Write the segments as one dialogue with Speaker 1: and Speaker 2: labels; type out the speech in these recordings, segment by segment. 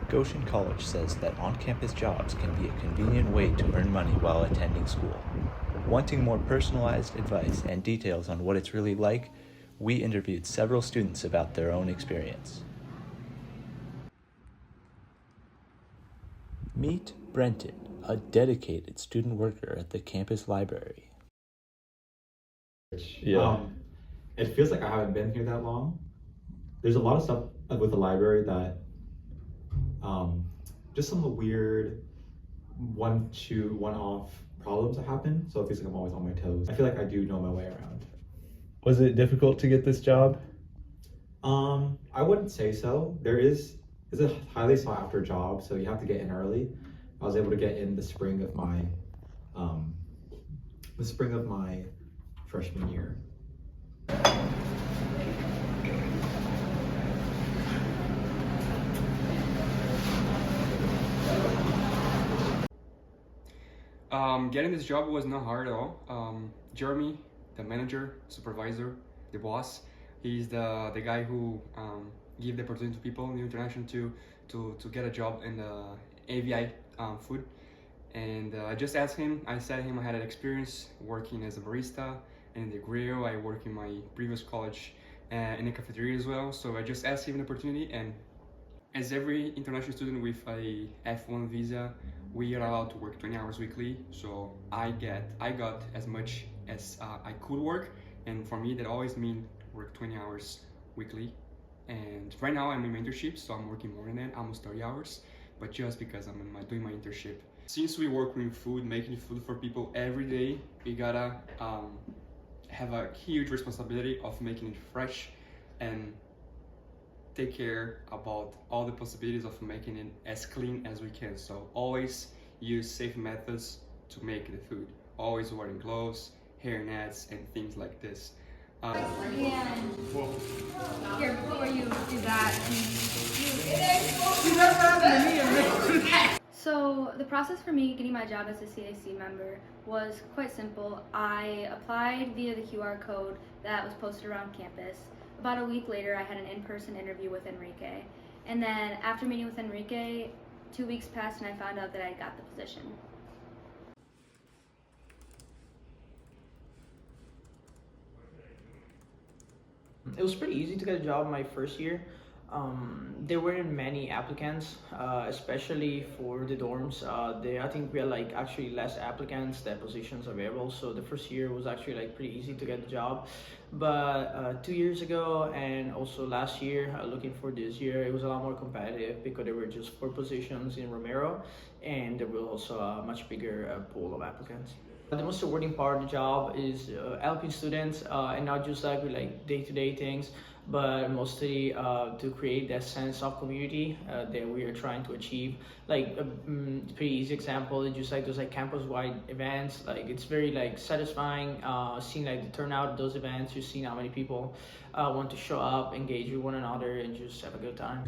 Speaker 1: Goshen College says that on-campus jobs can be a convenient way to earn money while attending school. Wanting more personalized advice and details on what it's really like, we interviewed several students about their own experience. Meet Brenton, a dedicated student worker at the campus library.
Speaker 2: It feels like I haven't been here that long. There's a lot of stuff with the library that just some of the weird one-off problems that happen. So it feels like I'm always on my toes. I feel like I do know my way around.
Speaker 1: Was it difficult to get this job?
Speaker 2: I wouldn't say so. It's a highly sought after job, so you have to get in early. I was able to get in the spring of my freshman year.
Speaker 3: Getting this job was not hard at all. Jeremy, the manager, supervisor, the boss, he's the guy who give the opportunity to people in the international to get a job in the AVI food. And I just asked him, I said to him I had an experience working as a barista and in the grill. I worked in my previous college in the cafeteria as well. So I just asked him an opportunity, and as every international student with a F1 visa, we are allowed to work 20 hours weekly. So I got as much as I could work, and for me that always means work 20 hours weekly. And right now I'm in my internship, so I'm working more than that, almost 30 hours, but just because I'm doing my internship. Since we work with food, making food for people every day, we gotta have a huge responsibility of making it fresh and take care about all the possibilities of making it as clean as we can. So always use safe methods to make the food. Always wearing gloves, hair nets, and things like this.
Speaker 4: Here, before you do that, so the process for me getting my job as a CAC member was quite simple. I applied via the QR code that was posted around campus. About a week later, I had an in-person interview with Enrique. And then after meeting with Enrique, 2 weeks passed and I found out that I got the position.
Speaker 5: It was pretty easy to get a job my first year. There weren't many applicants, especially for the dorms. I think we had actually less applicants than positions available. So the first year was actually pretty easy to get the job. But 2 years ago and also last year, looking for this year, it was a lot more competitive because there were just 4 positions in Romero, and there was also a much bigger pool of applicants. The most rewarding part of the job is helping students, and not just with day-to-day things, but mostly to create that sense of community that we are trying to achieve. A pretty easy example is just those campus-wide events. It's very satisfying seeing the turnout of those events. You're seeing how many people want to show up, engage with one another, and just have a good time.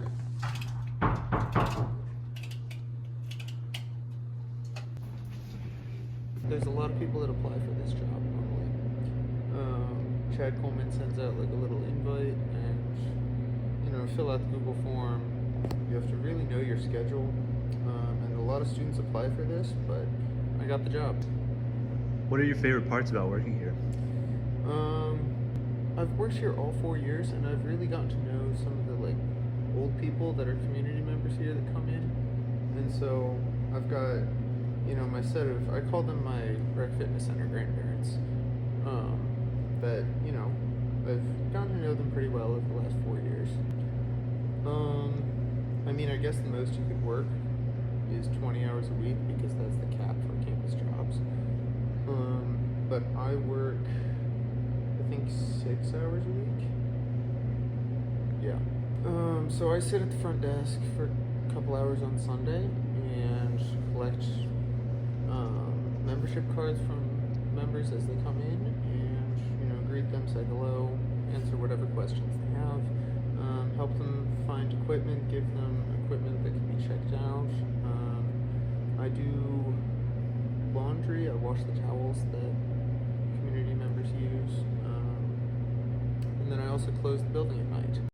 Speaker 6: There's a lot of people that apply for this job normally. Chad Coleman sends out a little invite, and fill out the Google form. You have to really know your schedule, and a lot of students apply for this, but I got the job.
Speaker 1: What are your favorite parts about working here?
Speaker 6: I've worked here all 4 years, and I've really gotten to know some of the old people that are community members here that come in, and so I've got my set of, I call them my rec fitness center grandparents, that, I've gotten to know them pretty well over the last 4 years. I guess the most you could work is 20 hours a week because that's the cap for campus jobs. But I work, I think 6 hours a week. Yeah. So I sit at the front desk for a couple hours on Sunday and collect membership cards from members as they come in, and greet them, say hello, answer whatever questions they have, help them find equipment, give them equipment that can be checked out. I do laundry. I wash the towels that community members use, and then I also close the building at night.